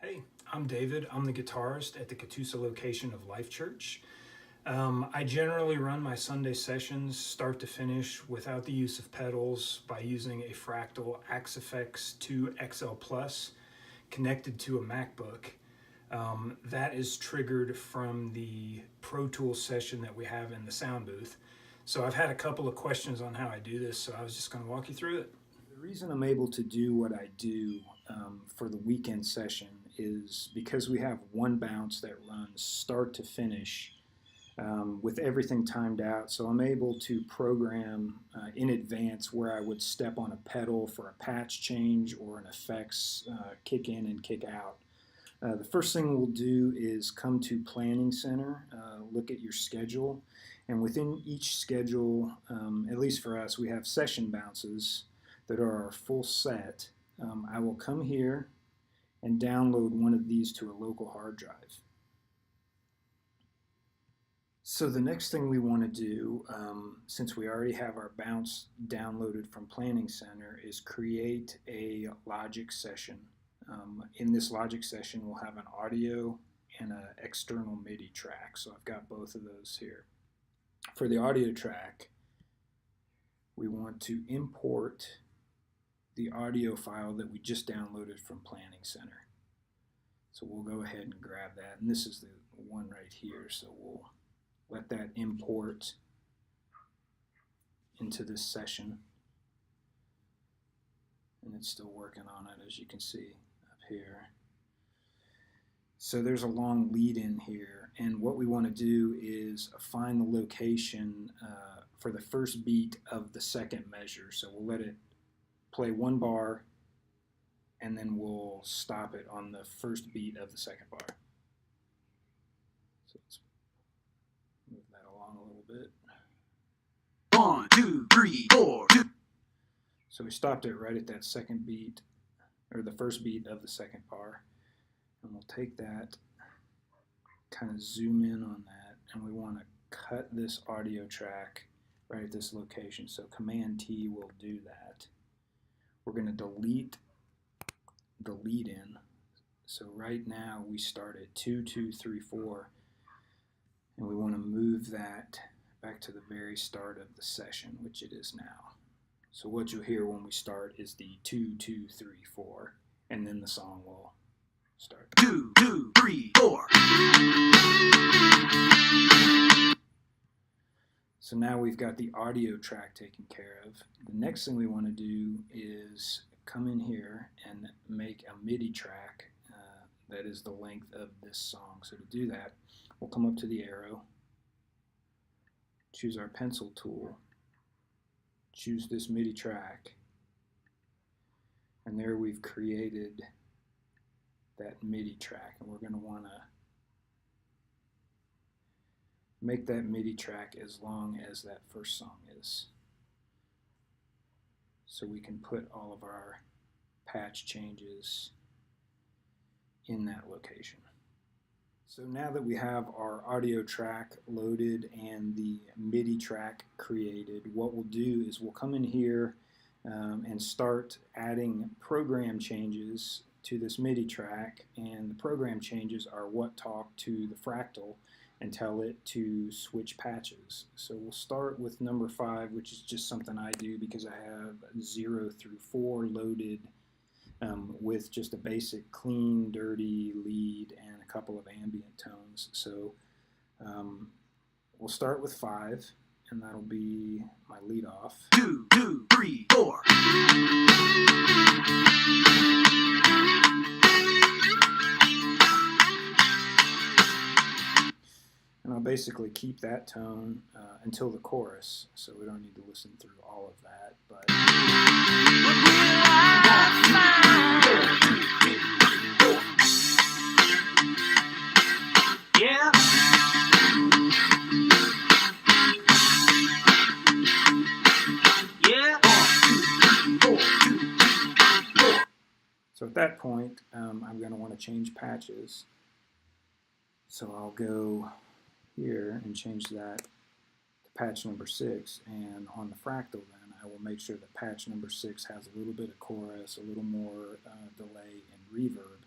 Hey, I'm David. I'm the guitarist at the Catoosa location of Lifechurch. I generally run my Sunday sessions start to finish without the use of pedals by using a fractal AxeFx 2 XL Plus connected to a MacBook. That is triggered from the Pro Tools session that we have in the sound booth. So I've had a couple of questions on how I do this, so I was just going to walk you through it. The reason I'm able to do what I do for the weekend session is because we have one bounce that runs start to finish with everything timed out. So I'm able to program in advance where I would step on a pedal for a patch change or an effects kick in and kick out. The first thing we'll do is come to Planning Center, look at your schedule, and within each schedule, at least for us, we have session bounces that are our full set. I will come here and download one of these to a local hard drive. So the next thing we want to do, since we already have our bounce downloaded from Planning Center, is create a Logic session. In this Logic session, we'll have an audio and an external MIDI track. So I've got both of those here. For the audio track, we want to import the audio file that we just downloaded from Planning Center. So we'll go ahead and grab that. And this is the one right here. So we'll let that import into this session. And it's still working on it, as you can see up here. So there's a long lead in here, and what we want to do is find the location for the first beat of the second measure. So we'll let it play one bar, and then we'll stop it on the first beat of the second bar. So let's move that along a little bit. 1, 2, 3, 4. So we stopped it right at that second beat, or the first beat of the second bar. And we'll take that, kind of zoom in on that, and we want to cut this audio track right at this location. So Command T will do that. We're going to delete the lead in. So right now we start at 2, 2, 3, 4, and we want to move that back to the very start of the session, which it is now. So what you'll hear when we start is the 2, 2, 3, 4, and then the song will start. 2, 2, 3, 4. So now we've got the audio track taken care of. The next thing we want to do is come in here and make a MIDI track that is the length of this song. So to do that, we'll come up to the arrow, choose our pencil tool, choose this MIDI track, and there we've created that MIDI track, and we're going to want to make that MIDI track as long as that first song is, so we can put all of our patch changes in that location. So now that we have our audio track loaded and the MIDI track created, what we'll do is we'll come in here and start adding program changes to this MIDI track, and the program changes are what talk to the fractal and tell it to switch patches. So we'll start with number 5, which is just something I do because I have 0 through 4 loaded with just a basic clean, dirty lead and a couple of ambient tones. So we'll start with 5, and that'll be my lead off. 2, 2, 3, 4. And I'll basically keep that tone until the chorus, so we don't need to listen through all of that. But Yeah. Yeah. so at that point, I'm going to want to change patches. So I'll go here and change that to patch number 6, and on the fractal then I will make sure that patch number 6 has a little bit of chorus, a little more delay and reverb,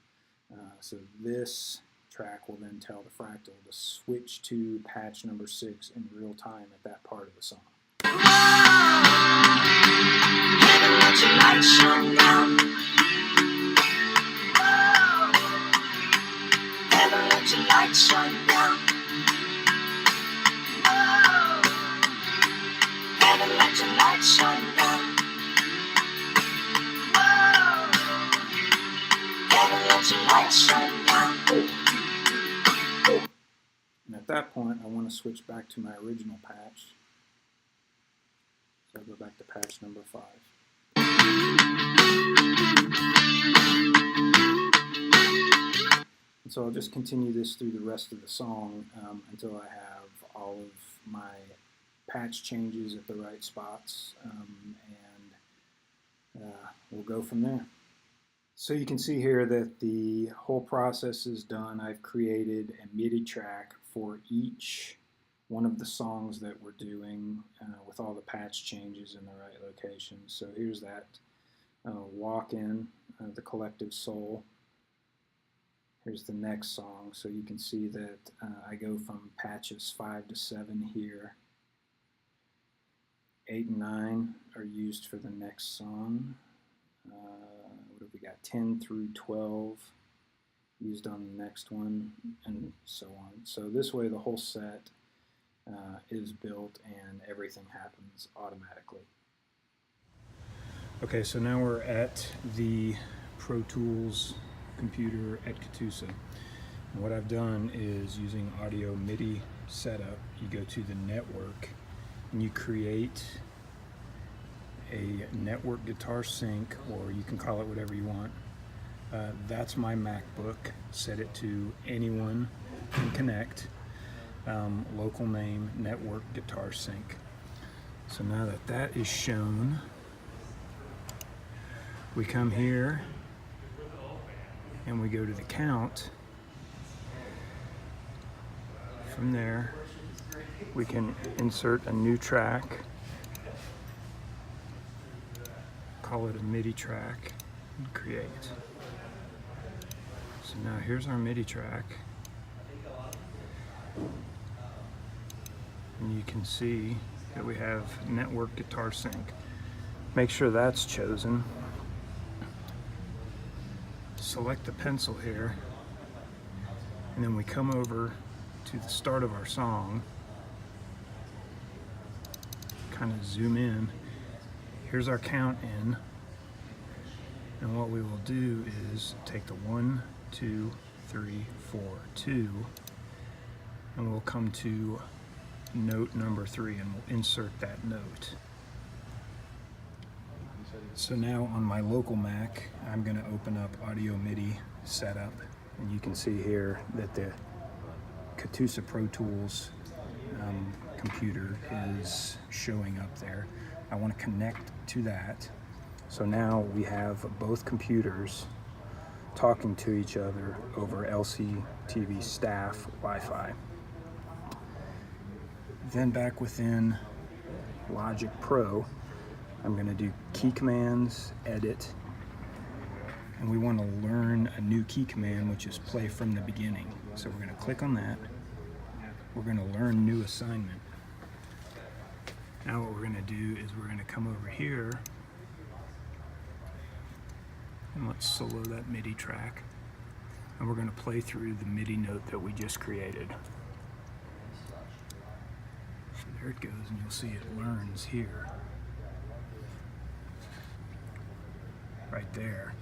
So this track will then tell the fractal to switch to patch number 6 in real time at that part of the song. Never let your light shine down. Never let your light shine down. Never let your light shine down. Never let your light shine down. And at that point, I want to switch back to my original patch. So I'll go back to patch number 5. And so I'll just continue this through the rest of the song until I have all of my patch changes at the right spots, and we'll go from there. So you can see here that the whole process is done. I've created a MIDI track for each one of the songs that we're doing with all the patch changes in the right location. So here's that Walk In, the Collective Soul. Here's the next song. So you can see that I go from patches 5 to 7 here. 8 and 9 are used for the next song. What have we got? 10 through 12 used on the next one, and so on. So this way the whole set is built and everything happens automatically. Okay, so now we're at the Pro Tools computer at Catoosa. And what I've done is, using audio MIDI setup, you go to the network and you create a network guitar sync, or you can call it whatever you want. That's my MacBook. Set it to anyone can connect. Local name, network guitar sync. So now that that is shown, we come here and we go to the count. From there, we can insert a new track, call it a MIDI track, and create. So now here's our MIDI track. And you can see that we have network guitar sync. Make sure that's chosen. Select the pencil here, and then we come over to the start of our song, kind of zoom in. Here's our count in, and what we will do is take the 1, 2, 3, 4, 2, and we'll come to note number 3, and we'll insert that note. So now on my local Mac, I'm going to open up Audio MIDI Setup, and you can see here that the Catoosa Pro Tools computer is showing up there. I want to connect to that. So now we have both computers talking to each other over LCTV staff Wi-Fi. Then back within Logic Pro, I'm going to do key commands, edit, and we want to learn a new key command, which is play from the beginning. So we're going to click on that. We're going to learn new assignment. Now what we're going to do is we're going to come over here and let's solo that MIDI track, and we're going to play through the MIDI note that we just created. So there it goes, and you'll see it learns here. Right there.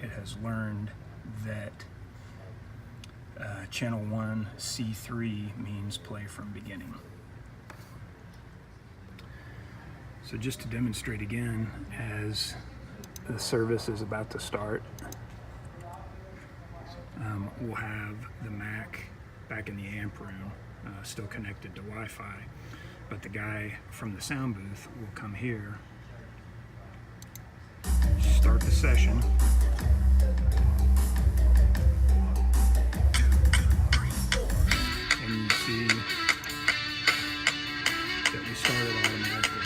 It has learned that channel 1 C3 means play from beginning. So just to demonstrate again, as the service is about to start, we'll have the Mac back in the amp room, still connected to Wi-Fi, but the guy from the sound booth will come here, start the session, and you see that we started automatically.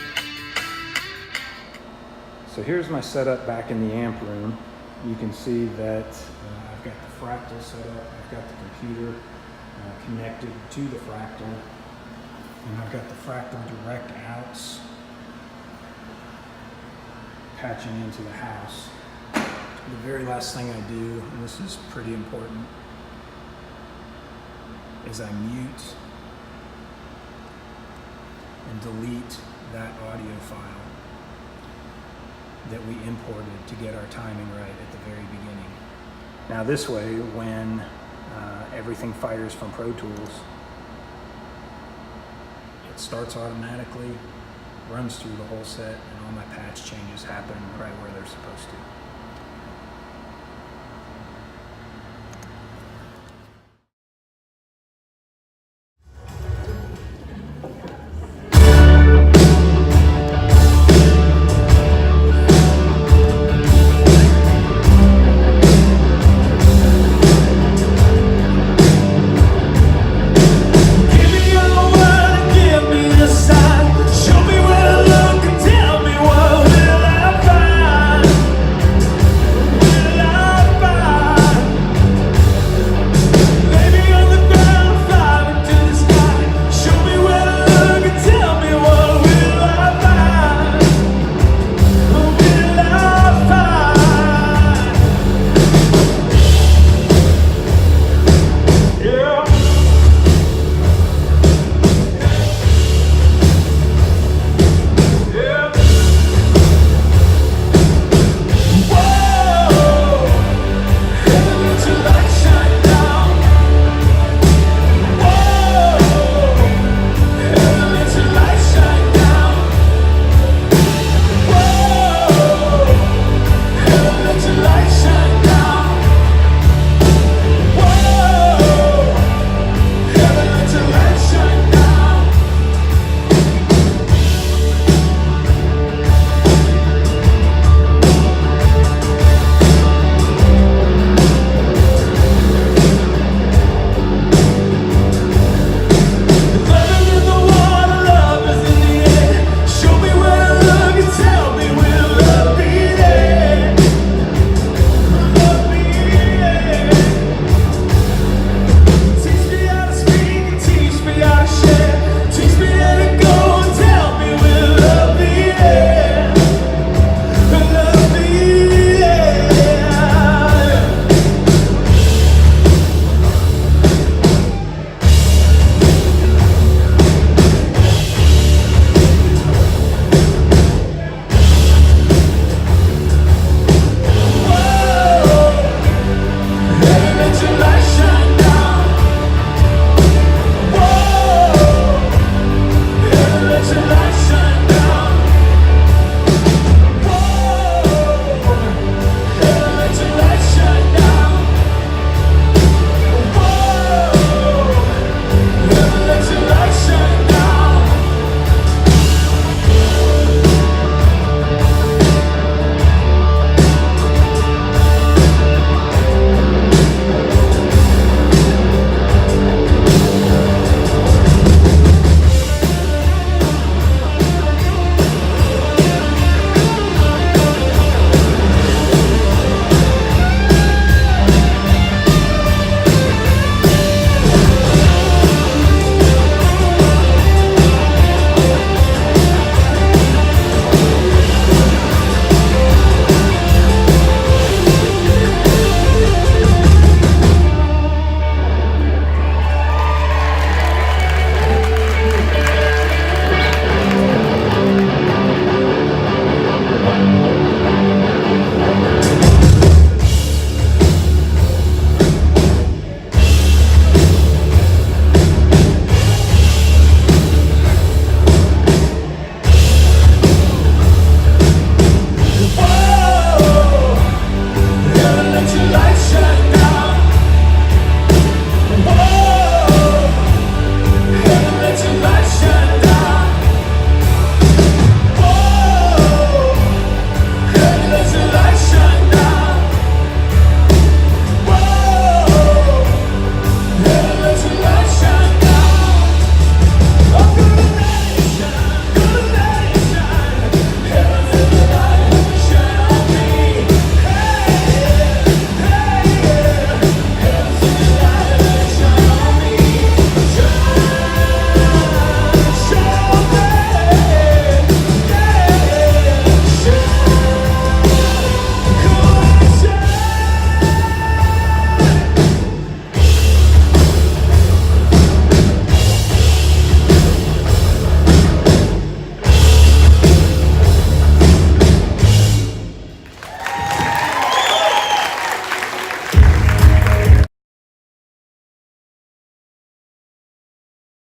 So here's my setup back in the amp room. you can see that I've got the fractal set up, I've got the computer connected to the fractal, and I've got the fractal direct outs patching into the house. The very last thing I do, and this is pretty important, is I mute and delete that audio file that we imported to get our timing right at the very beginning. Now this way, when everything fires from Pro Tools, it starts automatically, runs through the whole set, and all my patch changes happen right where they're supposed to.